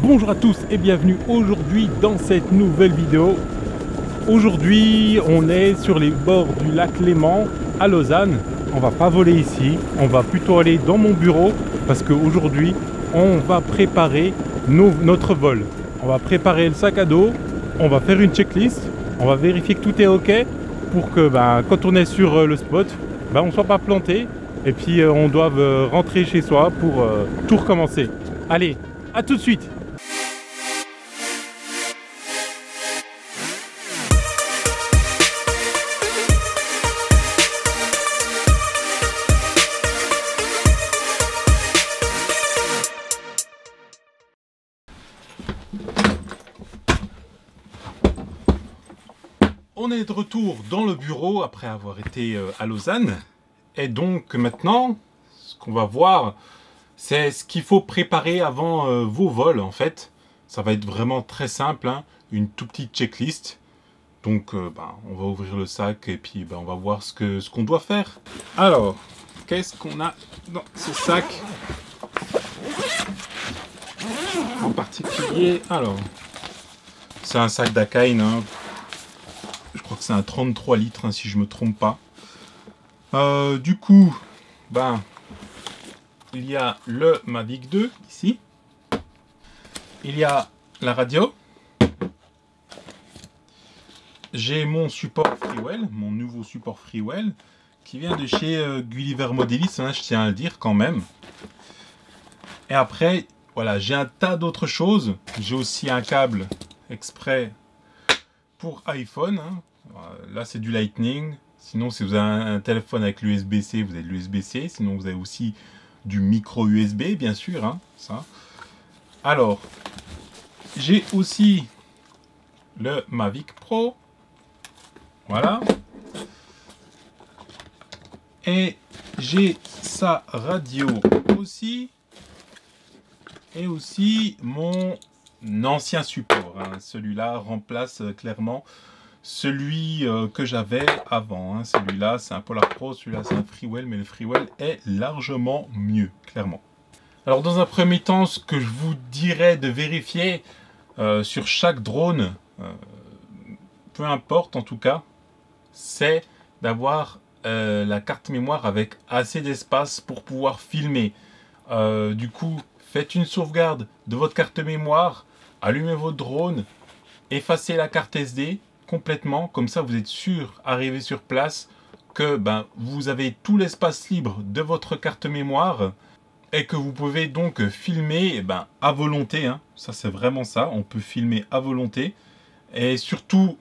Bonjour à tous et bienvenue aujourd'hui dans cette nouvelle vidéo. Aujourd'hui on est sur les bords du lac Léman à Lausanne. On va pas voler ici, on va plutôt aller dans mon bureau parce qu'aujourd'hui on va préparer notre vol. On va préparer le sac à dos, on va faire une checklist, on va vérifier que tout est ok pour que quand on est sur le spot, on ne soit pas planté et puis on doive rentrer chez soi pour tout recommencer. Allez, à tout de suite. On est de retour dans le bureau après avoir été à Lausanne. Et donc maintenant, ce qu'on va voir, c'est ce qu'il faut préparer avant vos vols en fait. Ça va être vraiment très simple, hein, une toute petite checklist. Donc on va ouvrir le sac et puis on va voir ce qu'on doit faire. Alors, qu'est-ce qu'on a dans ce sac en particulier? Alors, c'est un sac d'Akain, hein. Je crois que c'est un 33 litres, hein, si je me trompe pas. Du coup, il y a le Mavic 2 ici. Il y a la radio. J'ai mon support Freewell, mon nouveau support Freewell, qui vient de chez Gulliver Modelis, hein, je tiens à le dire quand même. Et après, voilà, j'ai un tas d'autres choses. J'ai aussi un câble exprès pour iPhone, hein. Là c'est du Lightning. Sinon, si vous avez un téléphone avec l'USB-C, vous avez de l'USB-C. Sinon, vous avez aussi du micro USB, bien sûr, hein, ça. Alors, j'ai aussi le Mavic Pro. Voilà. Et j'ai sa radio aussi. Et aussi mon ancien support, hein. Celui-là remplace clairement celui que j'avais avant, hein. Celui-là c'est un Polar Pro, celui-là c'est un Freewell, mais le Freewell est largement mieux, clairement. Alors dans un premier temps, ce que je vous dirais de vérifier sur chaque drone, peu importe en tout cas, c'est d'avoir la carte mémoire avec assez d'espace pour pouvoir filmer. Du coup, faites une sauvegarde de votre carte mémoire, allumez votre drone, effacez la carte SD complètement, comme ça vous êtes sûr, arrivé sur place, que vous avez tout l'espace libre de votre carte mémoire et que vous pouvez donc filmer à volonté, hein. Ça c'est vraiment ça, on peut filmer à volonté. Et surtout,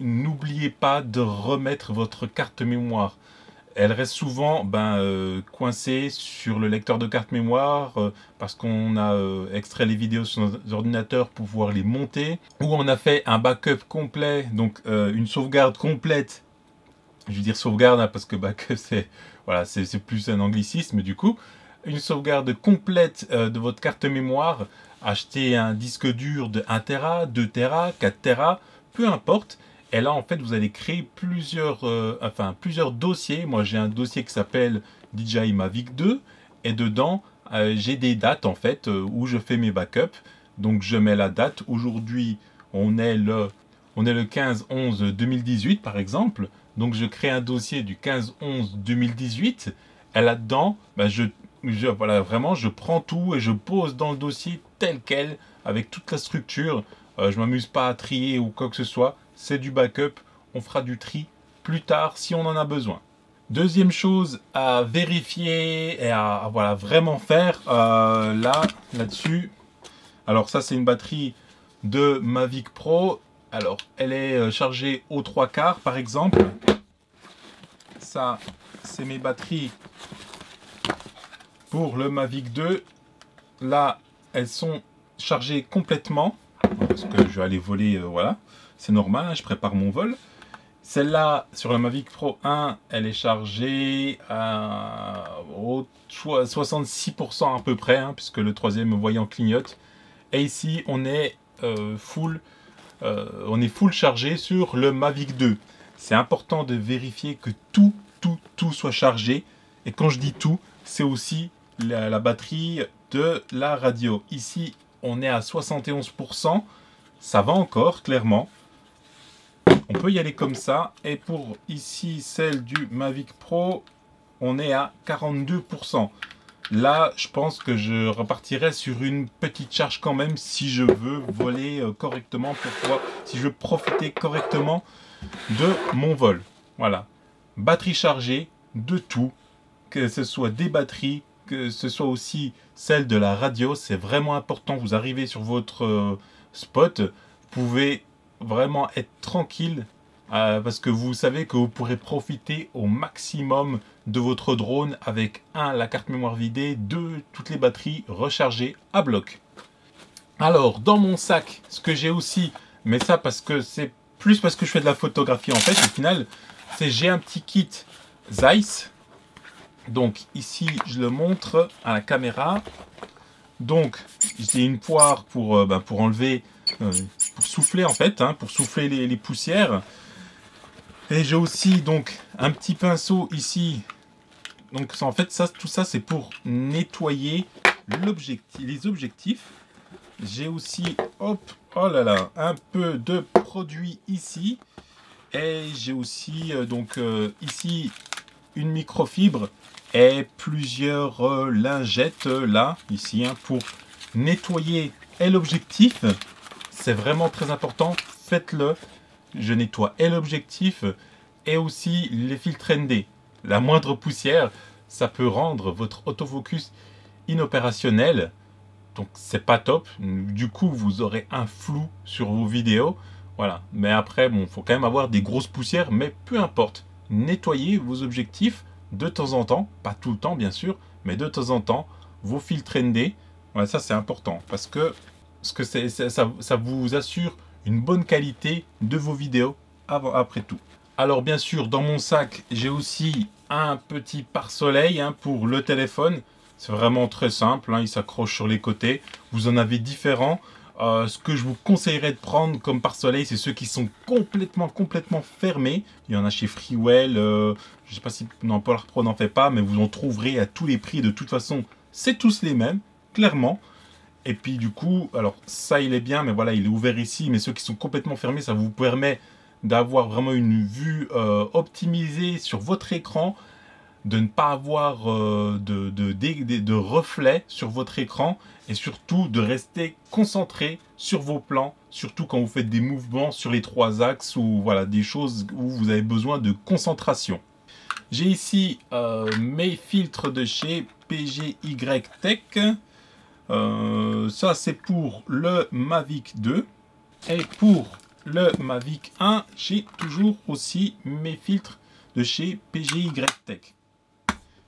n'oubliez pas de remettre votre carte mémoire. Elle reste souvent coincée sur le lecteur de carte mémoire parce qu'on a extrait les vidéos sur nos ordinateurs pour pouvoir les monter, ou on a fait un backup complet, donc une sauvegarde complète. Je veux dire sauvegarde, hein, parce que backup c'est plus un anglicisme du coup. Une sauvegarde complète de votre carte mémoire. Achetez un disque dur de 1 Tera, 2 Tera, 4 Tera, peu importe. Et là, en fait, vous allez créer plusieurs dossiers. Moi, j'ai un dossier qui s'appelle DJI Mavic 2. Et dedans, j'ai des dates, en fait, où je fais mes backups. Donc, je mets la date. Aujourd'hui, on est le 15-11-2018, par exemple. Donc, je crée un dossier du 15-11-2018. Et là-dedans, je prends tout et je pose dans le dossier tel quel, avec toute la structure. Je m'amuse pas à trier ou quoi que ce soit. C'est du backup, on fera du tri plus tard si on en a besoin. Deuxième chose à vérifier et à vraiment faire là-dessus. Alors ça c'est une batterie de Mavic Pro. Alors elle est chargée aux 3/4 par exemple. Ça c'est mes batteries pour le Mavic 2. Là elles sont chargées complètement. Parce que je vais aller voler, voilà. C'est normal, hein, je prépare mon vol. Celle-là, sur la Mavic Pro 1, elle est chargée à 66% à peu près, hein, puisque le troisième voyant clignote. Et ici, on est full chargé sur le Mavic 2. C'est important de vérifier que tout soit chargé. Et quand je dis tout, c'est aussi la batterie de la radio. Ici, on est à 71%. Ça va encore, clairement. On peut y aller comme ça. Et pour ici, celle du Mavic Pro, on est à 42%. Là, je pense que je repartirai sur une petite charge quand même si je veux voler correctement, si je veux profiter correctement de mon vol. Voilà. Batterie chargée, de tout, que ce soit des batteries, que ce soit aussi celle de la radio, c'est vraiment important. Vous arrivez sur votre spot, vous pouvez vraiment être tranquille parce que vous savez que vous pourrez profiter au maximum de votre drone avec 1 la carte mémoire vidée, 2 toutes les batteries rechargées à bloc. Alors dans mon sac, ce que j'ai aussi, mais ça parce que c'est plus parce que je fais de la photographie en fait, au final, c'est j'ai un petit kit Zeiss. Donc ici je le montre à la caméra. Donc j'ai une poire pour enlever, pour souffler en fait, pour souffler les poussières. Et j'ai aussi donc un petit pinceau ici. Donc en fait tout ça c'est pour nettoyer les objectifs. J'ai aussi, hop, oh là là, un peu de produit ici. Et j'ai aussi ici une microfibre et plusieurs lingettes là, ici, pour nettoyer l'objectif. C'est vraiment très important, faites-le. Je nettoie l'objectif et aussi les filtres ND. La moindre poussière, ça peut rendre votre autofocus inopérationnel. Donc c'est pas top. Du coup, vous aurez un flou sur vos vidéos. Voilà. Mais après, bon, faut quand même avoir des grosses poussières, mais peu importe. Nettoyez vos objectifs de temps en temps, pas tout le temps bien sûr, mais de temps en temps, vos filtres ND. Voilà, ça c'est important parce que ça vous assure une bonne qualité de vos vidéos après tout. Alors bien sûr, dans mon sac, j'ai aussi un petit pare-soleil pour le téléphone. C'est vraiment très simple, il s'accroche sur les côtés. Vous en avez différents. Ce que je vous conseillerais de prendre comme pare-soleil, c'est ceux qui sont complètement fermés. Il y en a chez Freewell, je ne sais pas si Polar Pro n'en fait pas, mais vous en trouverez à tous les prix. De toute façon, c'est tous les mêmes, clairement. Et puis du coup, alors ça il est bien, mais voilà, il est ouvert ici. Mais ceux qui sont complètement fermés, ça vous permet d'avoir vraiment une vue optimisée sur votre écran, de ne pas avoir de reflets sur votre écran et surtout de rester concentré sur vos plans, surtout quand vous faites des mouvements sur les 3 axes ou voilà, des choses où vous avez besoin de concentration. J'ai ici mes filtres de chez PGY Tech. Ça c'est pour le Mavic 2 et pour le Mavic 1 j'ai toujours aussi mes filtres de chez PGY Tech.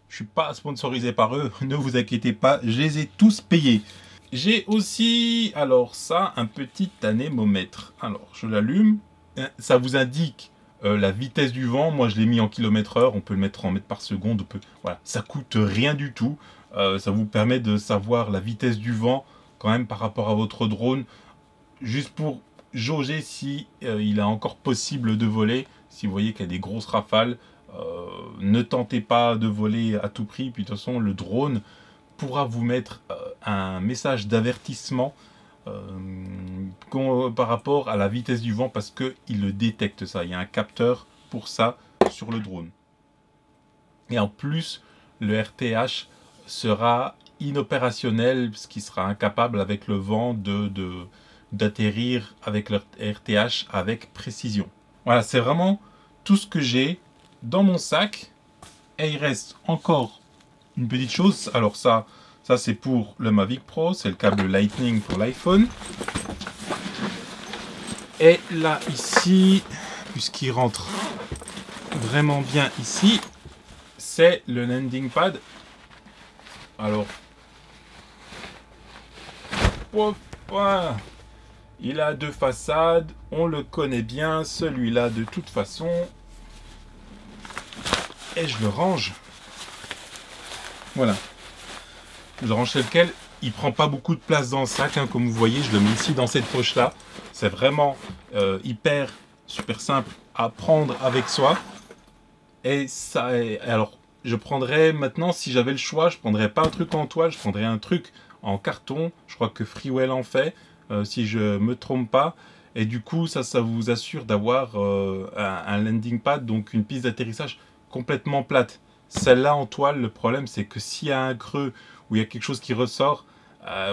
Je suis pas sponsorisé par eux, ne vous inquiétez pas, je les ai tous payés. J'ai aussi, alors ça, un petit anémomètre. Alors je l'allume, ça vous indique la vitesse du vent. Moi je l'ai mis en km/h, on peut le mettre en mètres par seconde. Voilà, ça coûte rien du tout. Ça vous permet de savoir la vitesse du vent quand même par rapport à votre drone, juste pour jauger si il est encore possible de voler. Si vous voyez qu'il y a des grosses rafales, ne tentez pas de voler à tout prix. Puis de toute façon, le drone pourra vous mettre un message d'avertissement par rapport à la vitesse du vent, parce qu'il le détecte ça. Il y a un capteur pour ça sur le drone. Et en plus, le RTH sera inopérationnel, parce qu'il sera incapable avec le vent d'atterrir avec le RTH avec précision. Voilà, c'est vraiment tout ce que j'ai dans mon sac. Et il reste encore une petite chose. Alors ça c'est pour le Mavic Pro, c'est le câble Lightning pour l'iPhone. Et là ici, puisqu'il rentre vraiment bien ici, c'est le landing pad. Alors, voilà. Il a 2 façades, on le connaît bien, celui-là de toute façon. Et je le range. Voilà. Je le range tel quel. Il prend pas beaucoup de place dans le sac, comme vous voyez. Je le mets ici dans cette poche-là. C'est vraiment super simple à prendre avec soi. Et ça, alors, je prendrais maintenant, si j'avais le choix, je prendrais pas un truc en toile, je prendrais un truc en carton. Je crois que Freewell en fait, si je me trompe pas. Et du coup, ça vous assure d'avoir un landing pad, donc une piste d'atterrissage complètement plate. Celle-là en toile, le problème c'est que s'il y a un creux où il y a quelque chose qui ressort,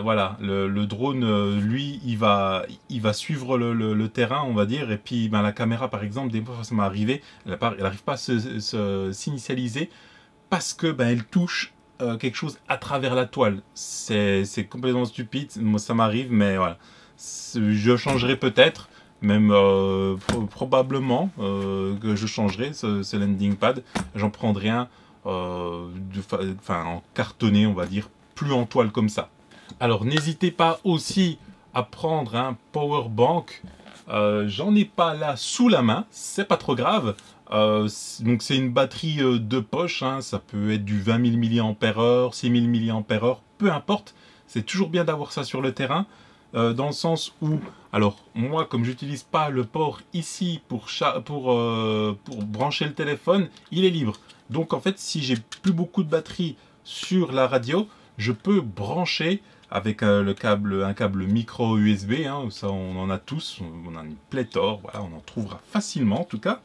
voilà, le drone, lui, il va suivre le terrain, on va dire, et puis ben, la caméra, par exemple, des fois ça m'est arrivé, elle n'arrive pas à s'initialiser parce que ben, elle touche quelque chose à travers la toile. C'est complètement stupide, moi ça m'arrive, mais voilà. Je changerai peut-être, même probablement que je changerai ce landing pad. J'en prendrai un en cartonné, on va dire, plus en toile comme ça. Alors n'hésitez pas aussi à prendre un power bank. J'en ai pas là sous la main, c'est pas trop grave. Donc c'est une batterie de poche, hein, ça peut être du 20 000 mAh, 6 000 mAh, peu importe. C'est toujours bien d'avoir ça sur le terrain. Dans le sens où, alors moi comme j'utilise pas le port ici pour brancher le téléphone, il est libre. Donc en fait si j'ai plus beaucoup de batterie sur la radio, je peux brancher avec un câble micro USB, hein, ça on en a tous, on en a une pléthore, voilà, on en trouvera facilement en tout cas.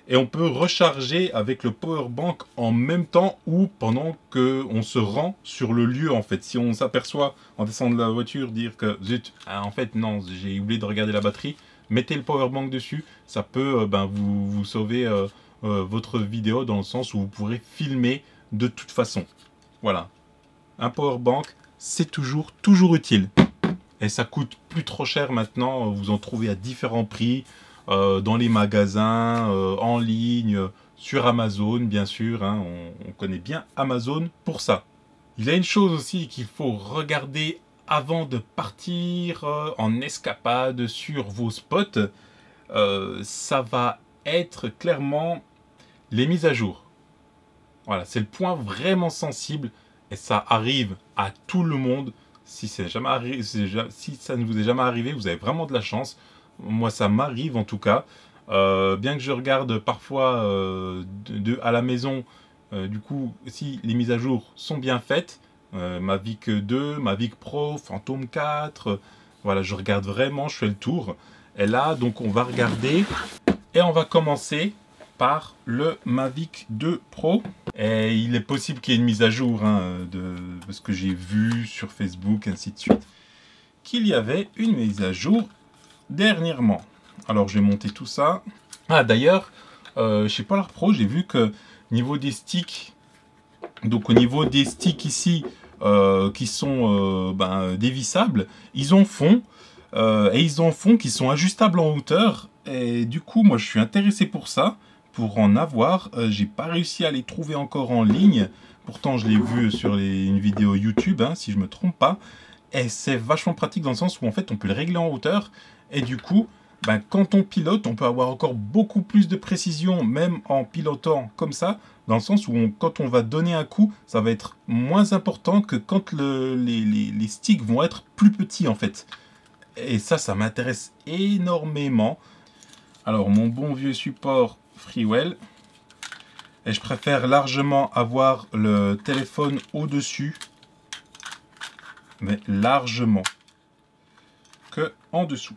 Et on peut recharger avec le power bank en même temps ou pendant qu'on se rend sur le lieu en fait. Si on s'aperçoit en descendant de la voiture dire que zut, en fait non, j'ai oublié de regarder la batterie, mettez le power bank dessus, ça peut vous sauver votre vidéo dans le sens où vous pourrez filmer de toute façon. Voilà, un power bank c'est toujours utile. Et ça coûte plus trop cher maintenant, vous en trouvez à différents prix. Dans les magasins, en ligne, sur Amazon bien sûr, hein, on connaît bien Amazon pour ça. Il y a une chose aussi qu'il faut regarder avant de partir en escapade sur vos spots, ça va être clairement les mises à jour. Voilà, c'est le point vraiment sensible et ça arrive à tout le monde. Si ça ne vous est jamais arrivé, vous avez vraiment de la chance. Moi, ça m'arrive en tout cas. Bien que je regarde parfois à la maison, du coup, si les mises à jour sont bien faites, Mavic 2, Mavic Pro, Phantom 4, voilà, je regarde vraiment, je fais le tour. Et là, donc, on va regarder et on va commencer par le Mavic 2 Pro. Et il est possible qu'il y ait une mise à jour, hein, de ce que j'ai vu sur Facebook, ainsi de suite, qu'il y avait une mise à jour dernièrement. Alors je vais monter tout ça. Ah d'ailleurs, chez Polar Pro, j'ai vu que niveau des sticks, donc au niveau des sticks ici qui sont dévissables, ils en font et ils en font qui sont ajustables en hauteur. Et du coup, moi je suis intéressé pour ça, pour en avoir. J'ai pas réussi à les trouver encore en ligne. Pourtant, je l'ai vu sur une vidéo YouTube, hein, si je me trompe pas. Et c'est vachement pratique dans le sens où en fait on peut le régler en hauteur. Et du coup, quand on pilote, on peut avoir encore beaucoup plus de précision, même en pilotant comme ça, dans le sens où quand on va donner un coup, ça va être moins important que quand les sticks vont être plus petits en fait. Et ça m'intéresse énormément. Alors mon bon vieux support Freewell. Et je préfère largement avoir le téléphone au-dessus, mais largement, que en dessous.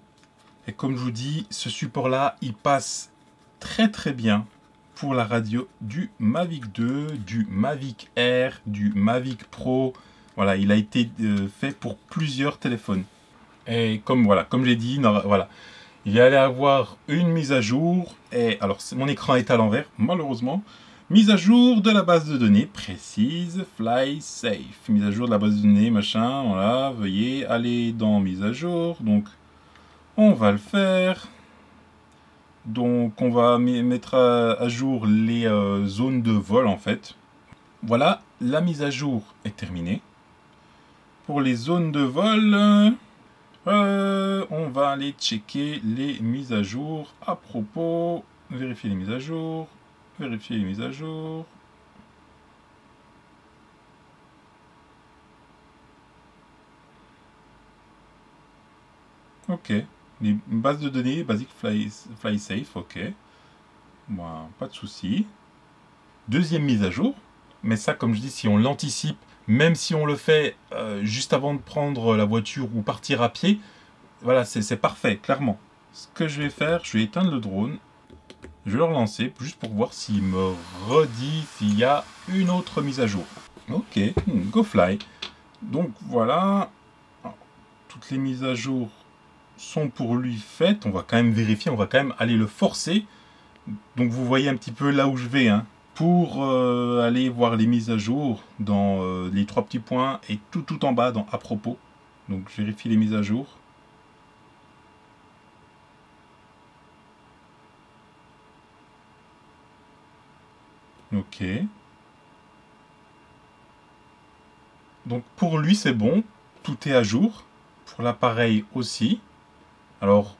Et comme je vous dis, ce support là il passe très bien pour la radio du Mavic 2, du Mavic Air, du Mavic Pro. Voilà, il a été fait pour plusieurs téléphones. Et comme j'ai dit, voilà, il y allait avoir une mise à jour. Et alors mon écran est à l'envers malheureusement. Mise à jour de la base de données précise, fly safe. Mise à jour de la base de données, machin, voilà, veuillez aller dans mise à jour. Donc, on va le faire. Donc, on va mettre à jour les zones de vol, en fait. Voilà, la mise à jour est terminée. Pour les zones de vol, on va aller checker les mises à jour à propos. Vérifier les mises à jour. Vérifier les mises à jour. Ok. Les bases de données, Basic Fly Safe, ok. Bon, pas de souci. Deuxième mise à jour. Mais ça, comme je dis, si on l'anticipe, même si on le fait juste avant de prendre la voiture ou partir à pied, voilà, c'est parfait, clairement. Ce que je vais faire, je vais éteindre le drone, je vais le relancer, juste pour voir s'il me redit s'il y a une autre mise à jour. Ok, go fly. Donc voilà, toutes les mises à jour sont pour lui faites. On va quand même vérifier, on va quand même aller le forcer. Donc vous voyez un petit peu là où je vais, hein. Pour aller voir les mises à jour dans les 3 petits points et tout en bas dans à propos. Donc je vérifie les mises à jour. Ok. Donc pour lui c'est bon, tout est à jour. Pour l'appareil aussi. Alors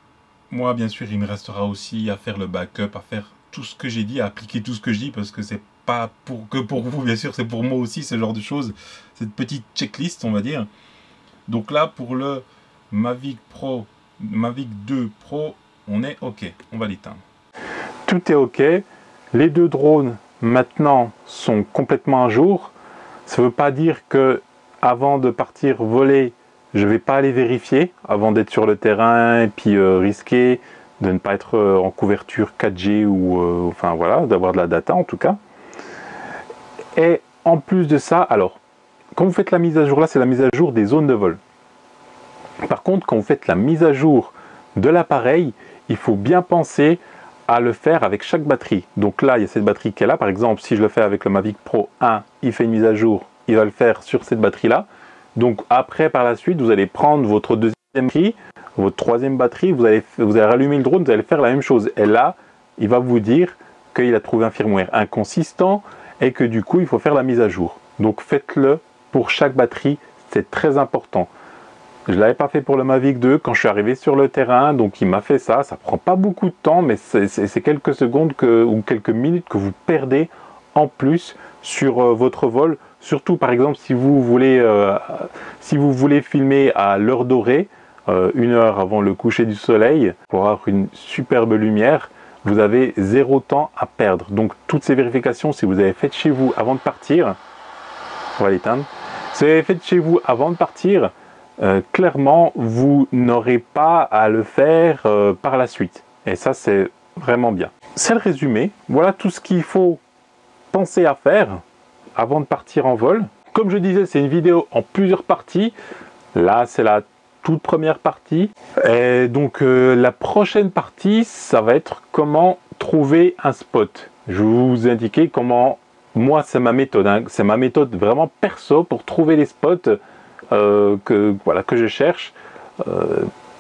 moi bien sûr il me restera aussi à faire le backup, à faire tout ce que j'ai dit, à appliquer tout ce que je dis, parce que c'est pas que pour vous bien sûr, c'est pour moi aussi ce genre de choses, cette petite checklist on va dire. Donc là pour le Mavic 2 Pro, on est ok, on va l'éteindre. Tout est ok, les deux drones maintenant sont complètement à jour. Ça ne veut pas dire que avant de partir voler, je ne vais pas aller vérifier avant d'être sur le terrain et puis risquer de ne pas être en couverture 4G ou enfin voilà, d'avoir de la data en tout cas. Et en plus de ça, alors, quand vous faites la mise à jour là, c'est la mise à jour des zones de vol. Par contre, quand vous faites la mise à jour de l'appareil, il faut bien penser à le faire avec chaque batterie. Donc là, il y a cette batterie qui est là. Par exemple, si je le fais avec le Mavic Pro 1, il fait une mise à jour, il va le faire sur cette batterie-là. Donc après, par la suite, vous allez prendre votre deuxième batterie, votre troisième batterie, vous allez rallumer le drone, vous allez faire la même chose. Et là, il va vous dire qu'il a trouvé un firmware inconsistant et que du coup, il faut faire la mise à jour. Donc faites-le pour chaque batterie, c'est très important. Je ne l'avais pas fait pour le Mavic 2 quand je suis arrivé sur le terrain, donc il m'a fait ça. Ça prend pas beaucoup de temps, mais c'est quelques secondes ou quelques minutes que vous perdez en plus sur votre vol. Surtout par exemple si vous voulez filmer à l'heure dorée, 1 heure avant le coucher du soleil, pour avoir une superbe lumière, vous avez 0 temps à perdre. Donc toutes ces vérifications, si vous avez faites chez vous avant de partir, on va l'éteindre, si vous avez faites chez vous avant de partir, clairement, vous n'aurez pas à le faire par la suite. Et ça, c'est vraiment bien. C'est le résumé. Voilà tout ce qu'il faut penser à faire avant de partir en vol. Comme je disais, c'est une vidéo en plusieurs parties. Là, c'est la toute première partie. Et donc, la prochaine partie, ça va être comment trouver un spot. Je vais vous indiquer comment, moi, c'est ma méthode. Hein. C'est ma méthode vraiment perso pour trouver les spots que je cherche,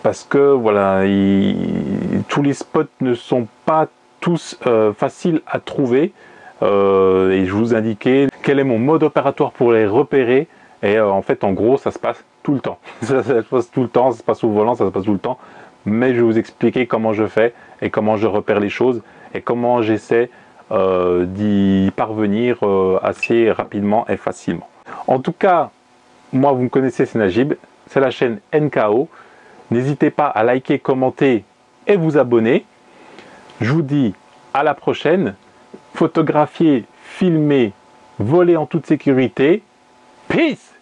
parce que voilà, tous les spots ne sont pas tous faciles à trouver, et je vous indiquais quel est mon mode opératoire pour les repérer. Et en fait, en gros, ça se passe tout le temps. Ça se passe tout le temps, ça se passe au volant, ça se passe tout le temps. Mais je vais vous expliquer comment je fais et comment je repère les choses et comment j'essaie d'y parvenir assez rapidement et facilement. En tout cas, moi, vous me connaissez, c'est Najib, c'est la chaîne NKO. N'hésitez pas à liker, commenter et vous abonner. Je vous dis à la prochaine. Photographier, filmer, voler en toute sécurité. Peace!